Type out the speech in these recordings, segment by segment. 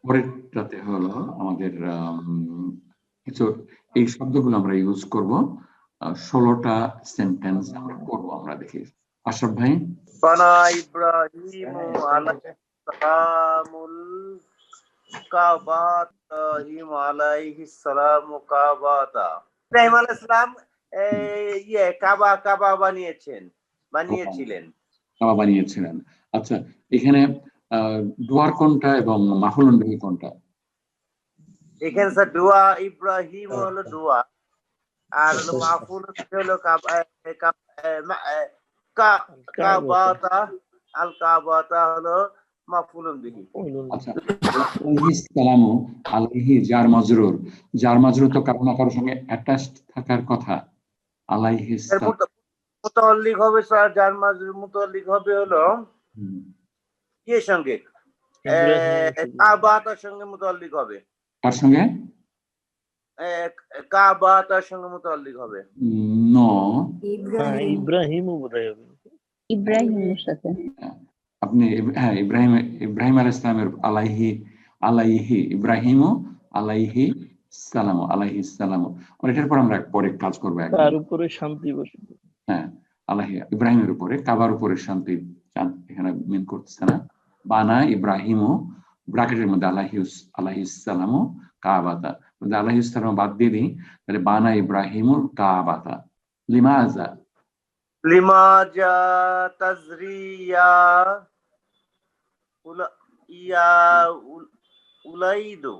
পরেরটাতে হলো আমাদের কিছু এই শব্দগুলো আমরা ইউজ করব, 16টা সেন্টেন্স আমরা করবো। আমরা দেখি আশরাফ ভাই। বানা ইব্রাহিমু আলাইহিসসালামুল কাবাত, ইব্রাহিম আলাইহিস সালাম কাবাতা। ইব্রাহিম আলাইহিস সালাম কাবা বানিয়েছিলেন। আচ্ছা, এখানে ডুয়ার কোনটা এবং মাফুলুন বিহি কোনটা? এখানে স্যার ডুয়া ইব্রাহিম হলো ডুয়া, আর হলো মাফুল হলো কাবাতা, আল কাবাতা হলো মাফুলুন বিহি। আচ্ছা, আলাইহিস সালামু, আলাইহি জার মাজরুর, জার মাজরুর তো কারো না কারোর সঙ্গে অ্যাটাচড থাকার কথা। আলাইহিস মুতাআল্লিক হবে স্যার, জার মাজরুর মুতাআল্লিক হবে হলো এর সঙ্গে, কাবাতার সঙ্গে মুতাআল্লিক হবে। কার সঙ্গে? কাবাতার সঙ্গে মুতাআল্লিক হবে। নো, ইব্রাহিমও বোধহয় হবে। ইব্রাহিমের সাথে আপনি হ্যাঁ, ইব্রাহিম আলাইহিস সালামের আলাইহি ইব্রাহিমও আলাইহি সালাম, আলাইহিস সালাম। আর এটার পর আমরা পরে কাজ করব। তার উপরে শান্তি বসবে। হ্যাঁ, আলাইহি ইব্রাহিমের উপরে, কাবার উপরে শান্তি এখানে মিন করতেছে না। বানা ইব্রাহিমও ব্র্যাকেটের মধ্যে আলাইহিস সালাম কাবাতা, আলাইহিস সালাম বাদ দিয়ে দিই, তাহলে বানা ইব্রাহিমুল কাবাতা। লিমাজা তাজরিয়া উলাইদু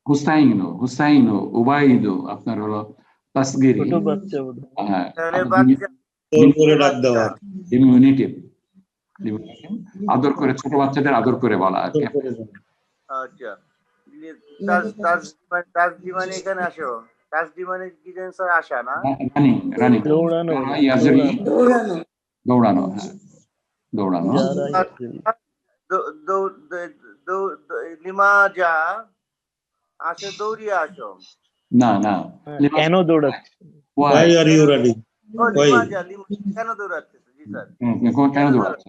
হুসাইন উবাইদু আপনার হলো তাসগিরি, ছোট বাচ্চা বোধহয়। হ্যাঁ, ডিমিনিটিভ, আদর করে, ছোট বাচ্চাদের আদর করে বলা। আচ্ছা, তাজদিমানে এখানে আসো, তাজদিমানে কি জানেন স্যার? আশা না, রানিং দৌড়ানো, ইয়াজরি, দৌড়ানো, হ্যাঁ দৌড়ানো। লিমাজা আসো, দৌড়িয়ে আসো। না না, কেন দৌড়াচ্ছে? why are you running? কেন দৌড়াচ্ছে? জি স্যার, কেন দৌড়াচ্ছ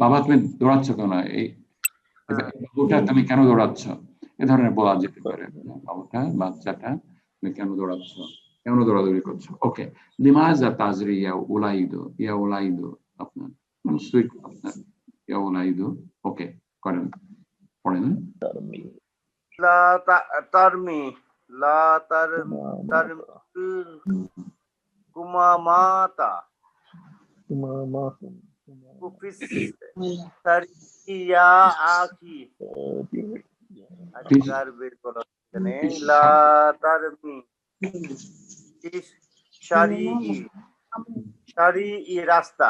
বাবা, তুমি দৌড়াচ্ছ কেন? এই বাবুটা তুমি কেন দৌড়াচ্ছ? এ ধরনের বলা যেতে পারে। বাবুটা, বাচ্চাটা, তুমি কেন দৌড়াচ্ছ, কেন দৌড়াদৌড়ি করছো? ওকে, লিমাজা তাজরি ইয়া উলাইদু আপনার মানে সুইট আপনার ইয়া উলাইদু। ওকে, করেন, পড়েন। কুমামাতা আখি বের করা লা তারমি রাস্তা,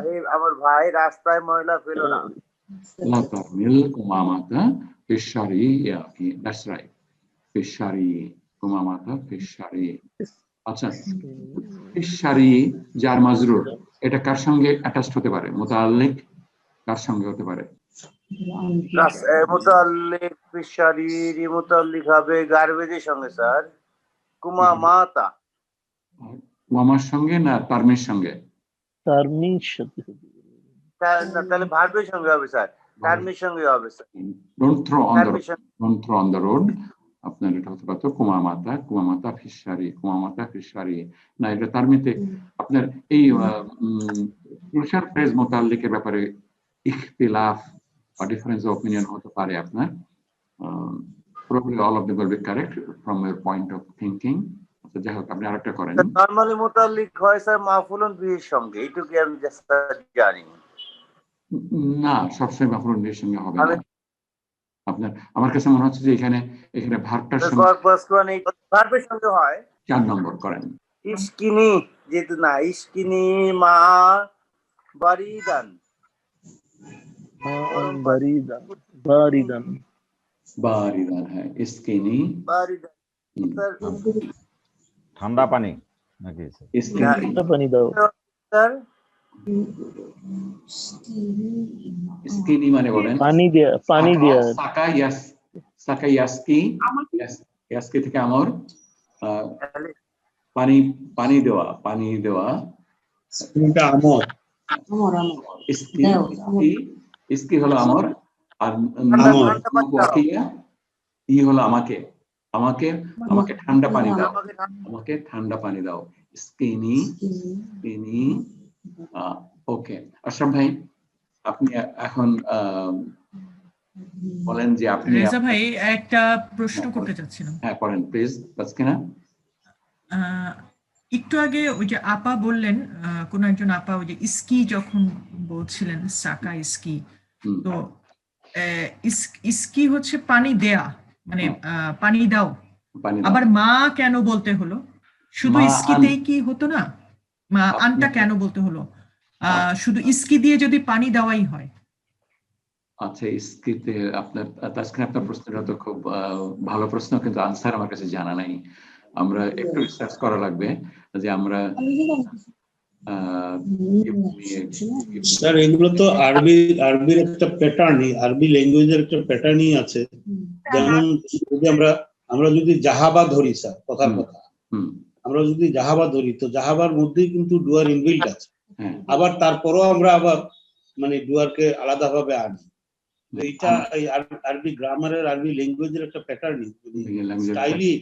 হে আমার ভাই, রাস্তায় ময়লা ফেলো না। লা তারমিল কুমামাতা ফিশারি ইয়াকি, দ্যাটস রাইট, ফিশারি কুমামাতা ফিশারি। আচ্ছা, ফিশারি জার মাজরুর, এটা কার সঙ্গে অ্যাটাচড হতে পারে? মুতাআল্লিক কার সঙ্গে হতে পারে? মুতাআল্লিক ফিশারি মুতাআল্লিক হবে গার্বেজের সঙ্গে স্যার, কুমামাতা। কুমামার সঙ্গে না তারমির সঙ্গে? তারমির সাথে, তাহলে ভার্বের সঙ্গে হবে স্যার, তারমির সঙ্গে হবে sir. Don't throw on the road, আপনার এটা হতে পারতো কুমামাতা ফিশারি না, এটা তারমিতে আপনার এই ক্রুশাল ফ্রেজ মুতাআল্লিকের ব্যাপারে ইখতিলাফ বা ডিফারেন্স অফ অপিনিয়ন হতে পারে আপনার। probably all of them will be correct from your point of thinking. আচ্ছা, যাই হোক, আপনি আরেকটা করেন। নরমালি মুতাআল্লিক হয় স্যার মাফউলুন বিহির সঙ্গে, এইটুকু আমি জানি। না, সবসময় মাফউলুন বিহির সঙ্গে হবে না আপনার। আমার কাছে মনে হচ্ছে যে এখানে ভার্বটার সঙ্গে, ভার্বের সঙ্গে হয়। 4 নম্বর করেন। ইসকিনি, যেহেতু না, ইসকিনি মা বারিদান, হ্যাঁ, ইসকিনি বারিদান ঠান্ডা পানি নাকি? ঠান্ডা পানি দাও স্যার। ইসকিনি মানে বলেন পানি দেয়া। সাকা ইয়াসকি থেকে আমর, পানি দেওয়া, আমর, ইসকি ইসকি হলো আমর, আর ই হলো আমাকে, আমাকে আমাকে ঠান্ডা পানি দাও, আমাকে ঠান্ডা পানি দাও। Skinny skinny. ওকে, আশরাফ ভাই আপনি এখন বলেন যে আপনি রেজা ভাই একটা প্রশ্ন করতে চাচ্ছিলাম। হ্যাঁ করেন প্লিজ। তাসকিনা, একটু আগে ওই যে আপা বললেন, কোন একজন আপা ওই যে ইস্কি যখন বলছিলেন সাকা ইস্কি, তো ইস্কি হচ্ছে পানি দেয়া, মানে পানি দাও। আবার মা কেন বলতে হলো? শুধু ইস্কিতেই কি হতো না? মা আনটা কেন বলতে হলো? শুধু ইস্কি দিয়ে যদি পানি দেওয়াই হয়। আচ্ছা, ইস্কিতে আপনার তাসকিনা আপনার প্রশ্নটা তো খুব ভালো প্রশ্ন, কিন্তু আনসার আমার কাছে জানা নাই। আমরা একটু রিসার্চ করা লাগবে যে আমরা স্যার এগুলো তো আরবির একটা প্যাটার্নই, আরবি ল্যাঙ্গুয়েজের একটা প্যাটার্নই আছে। যেমন যদি আমরা যদি জাহাবা ধরি স্যার, কথার কথা, আমরা যদি জাহাবা ধরি তো জাহাবার মধ্যেই কিন্তু ডুয়ার ইনবিল্ট আছে। আবার তারপরও আমরা আবার মানে ডুয়ারকে আলাদাভাবে আনি। তো এটা এই আরবি গ্রামারের, আরবি ল্যাঙ্গুয়েজের একটা প্যাটার্নই, স্টাইলই।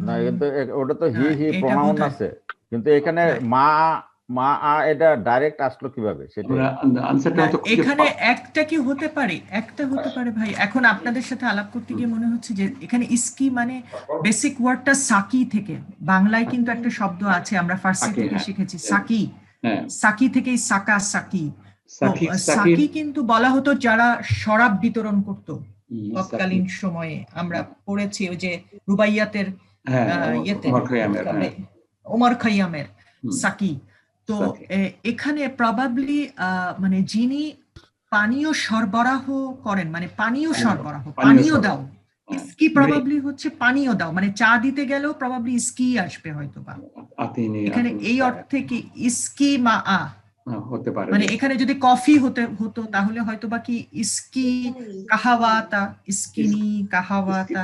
না কিন্তু ওটা তো হি প্রোনাউন আছে, কিন্তু এখানে মা এটা ডাইরেক্ট আসলো কিভাবে সেটা এখানে একটা কি হতে পারে, একটা হতে পারে ভাই। এখন আপনাদের সাথে আলাপ করতে গিয়ে মনে হচ্ছে যে এখানে ইস্কি মানে বেসিক ওয়ার্ডটা সাকি থেকে, বাংলায় কিন্তু একটা শব্দ আছে আমরা ফার্সি থেকে শিখেছি সাকি, সাকি থেকেই সাকা সাকি। সাকি কিন্তু বলা হতো যারা শরাব বিতরণ করতো তৎকালীন সময়ে। আমরা পড়েছি ওই যে রুবাইয়াতের ওমর খৈয়ামের সাকি। তো এখানে প্রবাবলি মানে যিনি পানীয় সরবরাহ করেন, মানে পানীয় সরবরাহ, পানীয় দাও, ইস্কি প্রবাবলি হচ্ছে পানীয় দাও, মানে চা দিতে গেলেও প্রবাবলি ইস্কি আসবে হয়তো বা এখানে, এই অর্থে কি ইস্কি মা হতে পারে। মানে এখানে যদি কফি হতো তাহলে হয়তো বা কি ইস্কি কাহাওয়াতা, ইস্কিনি কাহাওয়াতা।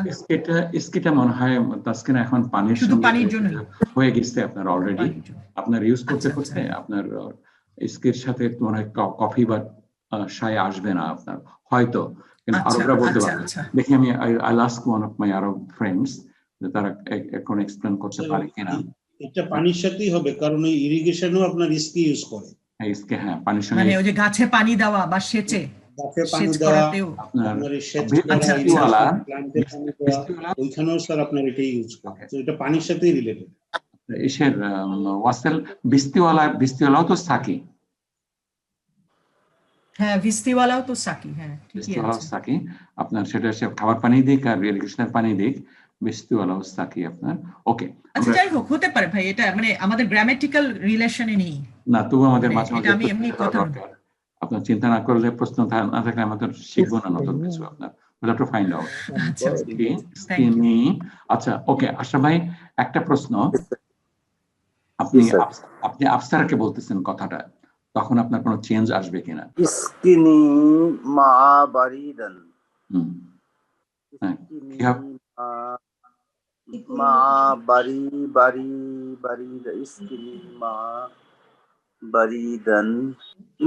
ইস্কিটা মনে হয় তাসকিনা এখন পানির শুধু পানির জন্য হয়ে গেছে আপনার অলরেডি, আপনার ইউজ করতে করতে আপনার ইস্কির সাথে মনে হয় কফি বা চায় আসবে না আপনার হয়তো, কিন্তু আরবরা বলতে পারে। দেখি আমি I ask one of my Arab friends যে তারা এখন এক্সপ্লেন করতে পারে কিনা। এটা পানির সাথেই হবে, কারণ এই ইরিগেশনও আপনার ইস্কি ইউজ করে। ইস্কি, হ্যাঁ, পানির সঙ্গে, মানে ওই যে গাছে পানি দেওয়া বা সেচে, গাছে পানি দেওয়া, আপনার সেচ করা, প্ল্যান্টে পানি দেওয়া, ওইখানেও স্যার আপনার এটাই ইউজ করে। তো এটা পানির সাথেই রিলেটেড। এসের ওয়াসেল বিস্তিওয়ালাও তো সাকি। হ্যাঁ, বিস্তিওয়ালাও তো সাকি। হ্যাঁ, ঠিকই আছে, সাকি আপনার সেটা খাবার পানি দিক আর ইরিগেশনের পানি দিক, বিস্তিওয়ালাও সাকি আপনার। ওকে, আচ্ছা যাই হোক, হতে পারে ভাই, এটা মানে আমাদের গ্রামাটিক্যাল রিলেশনে নেই না, তবু আমাদের মাঝে মাঝে আমি এমনি কথা আপনার চিন্তা না করলে, প্রশ্ন না থাকলে আমাদের শিখবো না নতুন কিছু। আপনার we'll have to find out. আচ্ছা, ওকে আশরাফ ভাই, একটা প্রশ্ন। আপনি আফসারকে বলতেছেন কথাটা, তখন আপনার কোনো চেঞ্জ আসবে কিনা? ইসকিনি মা বারিদান, মা বারি বারি বারি, ইসকিনি মা বারিদান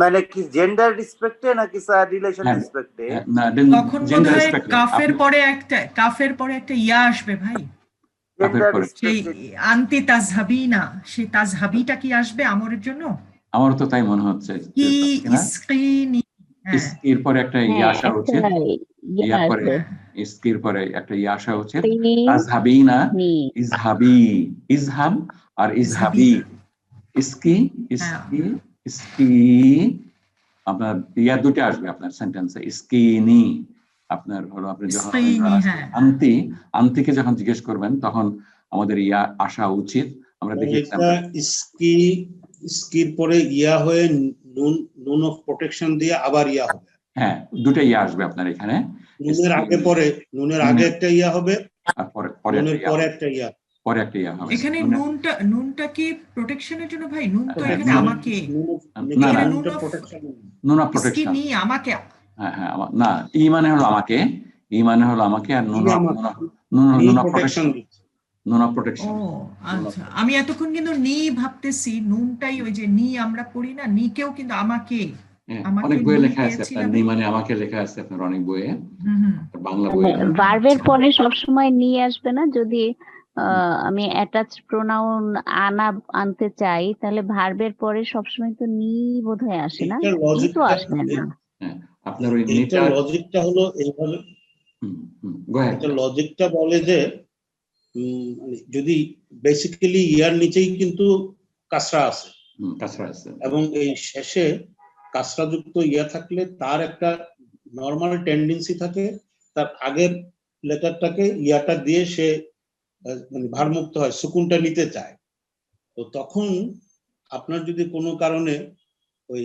মানে কি জেন্ডার রেসপেক্টে নাকি স্যার রিলেশন রেসপেক্টে? না, তখন বোধহয় কাফের পরে একটা ইয়া আসবে ভাই, সেই আনতি তাজহাবিনা, সেই তাজহাবিটা কি আসবে আমরের জন্য? আমার তো তাই মনে হচ্ছে কি ইসকিনি, ইসকির পরে একটা ইয়া আসা উচিত, ইয়া পরে ইসকির পরে একটা ইয়া আসা উচিত। তাজহাবিনা, ইজহাবি, ইজহাব আর ইজহাবি, ইসকি ইসকি ইসকি, আপনার ইয়া দুটো আসবে আপনার সেন্টেন্সে, ইসকিনি আপনার হলো, আপনি যখন আন্তিকে যখন জিজ্ঞেস করবেন তখন আমাদের ইয়া আসা উচিত। আমরা দেখি ইসকি, ইসকির পরে ইয়া হয়ে নুন অফ প্রোটেকশন দিয়ে আবার ইয়া হবে। হ্যাঁ, দুটো ইয়া আসবে আপনার এখানে, নুনের আগে পরে, নুনের আগে একটা ইয়া হবে আর পরে একটা ইয়া, পরে একটা ইয়া হবে। এখানে নুনটা কি প্রোটেকশনের জন্য ভাই? নুন তো এখানে আমাকে, নুন অফ প্রোটেকশন নি আমাকে, হ্যাঁ না, ই মানে হলো আমাকে, ই মানে হলো আমাকে, আর noon of protection, none of protection. ও আচ্ছা, আমি এতক্ষণ কিন্তু নি ভাবতেছি, নুনটাই ওই যে নি আমরা পড়ি না, নিকেও কিন্তু আমাকে অনেক বইয়ে নি লেখা আছে পেয়েছি আপনার না? নি মানে আমাকে লেখা আছে আপনার অনেক বইয়ে, হুম। বাংলা বইয়ে। ভার্বের পরে সবসময় নিয়ে আসবে না, যদি আমি অ্যাটাচ প্রোনাউন আনতে চাই তাহলে ভার্বের পরে সবসময় তো নি বোধহয় আসে না, এইটার নি তো লজিকটা আসবে না। আপনার ওই এইটার লজিকটা হলো এইভাবে, এটা লজিকটা বলে যে মানে যদি বেসিক্যালি ইয়ার নিচেই কিন্তু কাসরা আছে, এবং এই শেষে কাসরাযুক্ত ইয়া থাকলে তার একটা নর্মাল টেন্ডেন্সি থাকে তার আগের লেটারটাকে ইয়াটা দিয়ে সে মানে ভারমুক্ত হয়, সুকুনটা নিতে চায়। তো তখন আপনার যদি কোনো কারণে ওই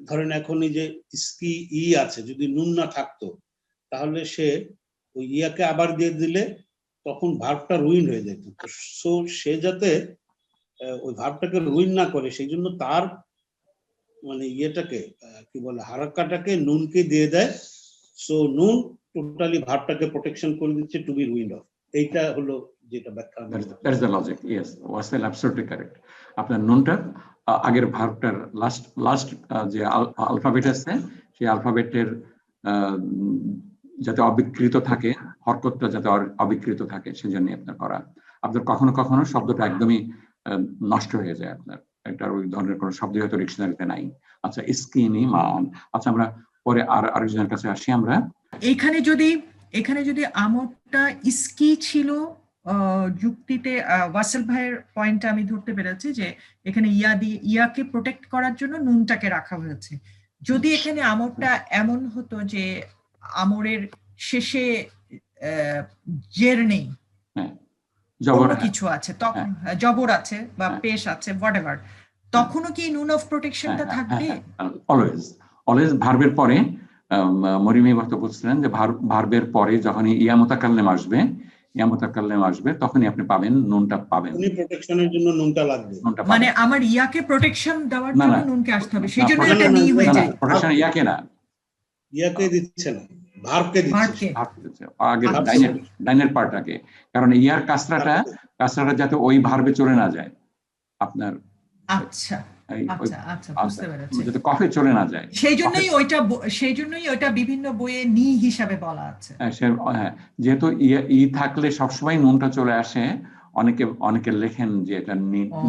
ধরেন এখন এই যে ইসকি ই আছে, যদি নুন না থাকতো তাহলে সে ওই ইয়াকে আবার দিয়ে দিলে তখন ভার্বটা রুইন হয়ে যেত। সো সে যাতে ওই ভার্বটাকে রুইন না করে সেই জন্য তার মানে ইয়েটাকে কি বলে হারাকাটাকে নুনকে দিয়ে দেয়। সো নুন টোটালি ভার্বটাকে প্রোটেকশন করে দিচ্ছে টু বি রুইন্ড অফ। এইটা হলো যেটা ব্যাখ্যা। That is the logic. Yes, Wasel absolutely correct. আপনার নুনটা আগের ভার্বটার লাস্ট যে আলফাবেট আছে সেই আলফাবেটের যাতে অবিকৃত থাকে, হরকতটা যাতে অবিকৃত থাকে সেজন্য আপনার করা। আপনার কখনো কখনো শব্দটা একদমই নষ্ট হয়ে যায় আপনার, এটার ওই ধরনের কোনো শব্দ হয়তো ডিকশনারিতে নাই। আচ্ছা, স্কিনি মান। আচ্ছা, আমরা পরে আরেকজনের কাছে আসি। আমরা এখানে যদি আমরটা ইসকি ছিল যুক্তিতে, ওয়াসেল ভাইয়ের পয়েন্টটা আমি ধরতে পেরেছি যে এখানে ইয়াকে প্রোটেক্ট করার জন্য নুনটাকে রাখা হয়েছে। যদি এখানে আমরটা এমন হতো যে আমরের শেষে জের নেই, অন্য কিছু আছে, তখন জবর আছে বা পেশ আছে, হোয়াটএভার, তখনও কি নুন অফ প্রোটেকশনটা থাকবে? অলওয়েজ ভার্বের পরে মরিমি বক্তা বলছিলেন যে ভার্বের পরে যখন ইয়া মুতাকাল্লিম আসবে তখনই আপনি পাবেন, নুনটা পাবেন। উনি প্রোটেকশনের জন্য নুনটা লাগবে, মানে আমার ইয়াকে প্রোটেকশন দেওয়ার জন্য নুনকে আসতে হবে, সেজন্য এটা নি হয়ে যায়। প্রোটেকশন ইয়াকে না, ইয়াকে দিচ্ছে না, ভার্বকে দিচ্ছে, আগে ডাইনের পার্টটাকে। কারণ ইয়ার কাসরাটা যাতে ওই ভার্বে চলে না যায় আপনার। আচ্ছা বুঝতে পেরেছি, যাতে কফে চলে না যায়, সেইজন্যই ওইটা বিভিন্ন বইয়ে নি হিসাবে বলা আছে। হ্যাঁ, যেহেতু ই থাকলে সবসময় নুনটা চলে আসে, অনেকে লেখেন যে এটা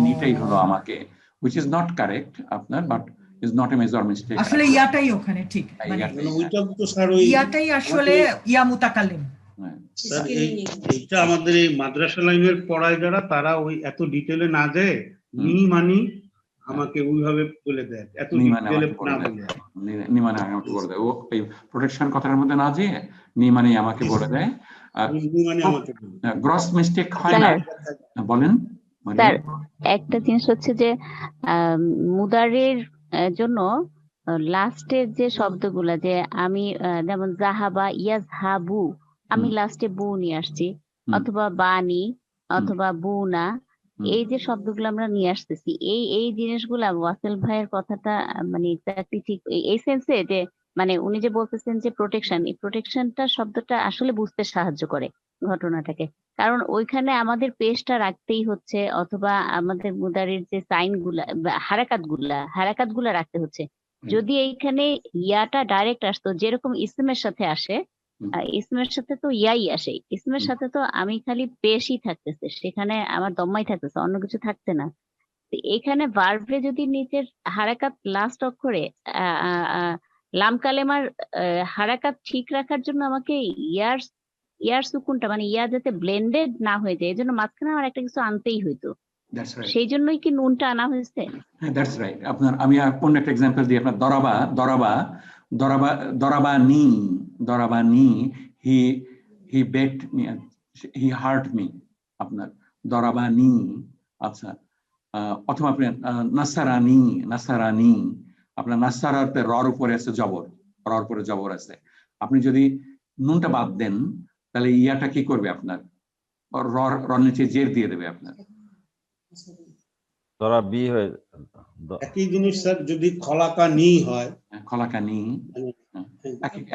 নিটাই হলো আমাকে, which is not correct আপনার, but is not a major mistake. আসলে ইয়াটাই ওখানে ঠিক, মানে ওইটা তো স্যার ওই ইয়াটাই আসলে ইয়া মুতাকাল্লিম। স্যার এইটা আমাদের এই মাদ্রাসা লাইনের পড়ায় যারা, তারা ওই এত ডিটেইলে না যায়, নি মানি আমাকে ওইভাবে বলে দেয়, এত ডিটেইলে না বলে নি মানে আমাকে বলে দেয়, ও এই প্রোটেকশন কথার মধ্যে না যেয়ে নি মানে আমাকে বলে দেয়। নি মানে আমাকে গ্রস মিস্টেক হয় না। বলেন স্যার, একটা জিনিস হচ্ছে যে মুদারের জন্য লাস্টের যে শব্দগুলা, যে আমি যেমন জাহাবা, ইয়াজহাবু, আমি লাস্টে বু নিয়ে আসছি, অথবা বানি অথবা বুনা, এই যে শব্দগুলো আমরা নিয়ে আসতেছি, এই জিনিসগুলা ওয়াসেল ভাইয়ের কথাটা মানে এক্স্যাক্টলি ঠিক এই সেন্সে যে মানে উনি যে বলতেছেন যে প্রোটেকশন, এই প্রোটেকশনটা শব্দটা আসলে বুঝতে সাহায্য করে ঘটনাটাকে। কারণ ওইখানে আমাদের পেশটা রাখতেই হচ্ছে, অথবা আমাদের মুদারির যে সাইন গুলা, হারাকাত গুলা রাখতে হচ্ছে। যদি এইখানে ইয়াটা ডাইরেক্ট আসতো, যেরকম ইসমের সাথে আসে, ইসমের সাথে তো ইয়াই আসে, ইসমের সাথে তো আমি খালি পেশই থাকতেছে, সেখানে আমার দম্মাই থাকতেছে, অন্য কিছু থাকছে না। এখানে ভার্বে যদি নিচের হারাকাত লাস্ট অক্ষরে লাম কালেমার হারাকাত ঠিক রাখার জন্য আমাকে ইয়ার সুকুনটা মানে ইয়া যাতে ব্লেন্ডেড না হয়ে যায়, এজন্য মাঝখানে আমার একটা কিছু আনতেই হইতো, সেই জন্যই কি নুনটা আনা হয়েছে। হ্যাঁ, দ্যাটস রাইট। আপনার আমি অন্য একটা এক্সাম্পল দিই। আপনার দরাবানি, হি বেট মি, হি হার্ট মি, আপনার দরাবানি। আচ্ছা, অথবা আপনি নাসারানি, আপনার নাসারাতে রর উপরে আছে জবর, রর উপরে জবর আছে, আপনি যদি নুনটা বাদ দেন তাহলে ইয়াটা কি করবে আপনার, রর নিচে জের দিয়ে দেবে আপনার, ধরা বি হয়ে। একই জিনিস স্যার যদি খলাকানি হয়, খলাকানি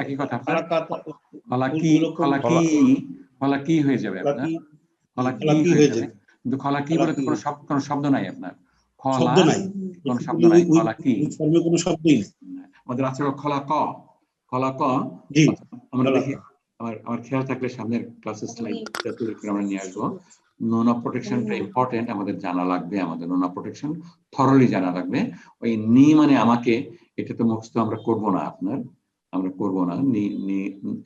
একই কথা, খলা কি হয়ে যাবে আপনার, খলাকি খলাকি হয়ে হয়ে যাবে, যাবে। কিন্তু খলাকি বলে তো কোনো শব্দ নাই আপনার, খলা শব্দ নাই, কোনো শব্দ নাই, খলাকি ফর্মে কোনো শব্দই নেই। আমাদের আছে খলাক, খলাক। জি, আমরা খলাক। দেখি আমার খেয়াল থাকলে সামনের ক্লাসের স্লাইড তৈরি করে আমরা নিয়ে আসবো। নোন অফ প্রোটেকশনটা ইম্পর্টেন্ট, আমাদের জানা লাগবে, আমাদের নোন অফ প্রোটেকশন থরলি জানা লাগবে। ওই নি মানে আমাকে, এটা তো মুখস্থ আমরা করব না, আমরা করব না,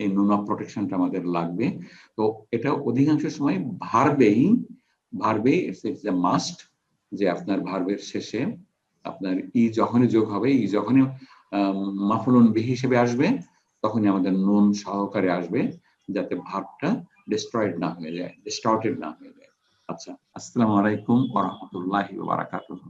এই নোন অফ প্রোটেকশনটা আমাদের লাগবে। তো এটা অধিকাংশ সময় ভার্বেই ইটস এ মাস্ট, যে আপনার ভার্বের শেষে আপনার ই যখনই যোগ হবে, ই যখনই মাফুলুন বিহি হিসেবে আসবে, তখনই আমাদের নুন সহকারে আসবে, যাতে ভার্বটা ডিস্ট্রয়েড না হয়ে যায়, ডিস্টর্টেড না হয়ে যায়। আচ্ছা, আসসালামু আলাইকুম ওয়া রাহমাতুল্লাহি ওয়া বারাকাতুহু।